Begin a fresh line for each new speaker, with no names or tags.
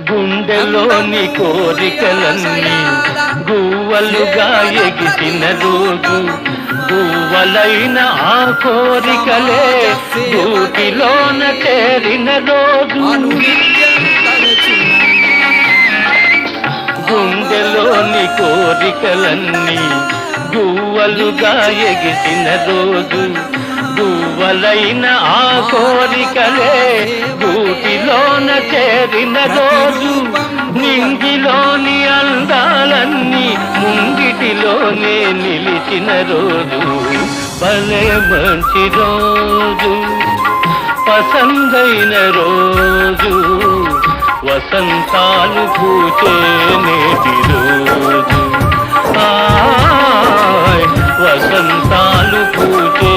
గుండెలోని కోరికలన్నీ గువ్వలుగా ఎగిసిన రోజు, గువ్వలైన ఆ కోరికలే గూటిలోన చేరిన రోజు. గుండెలోని కోరికలన్నీ గువ్వలుగా ఎగిసిన రోజు, గువ్వలైన ఆ కోరికలే గూటిలోన చేరిన రోజు. నింగిలోని అందాలన్నీ ముంగిటిలోనే నిలిచిన రోజు, భలే మంచి రోజు, పసందైన రోజు, వసంతాలు పూచే నేటి రోజు. వసంతాలు పూచే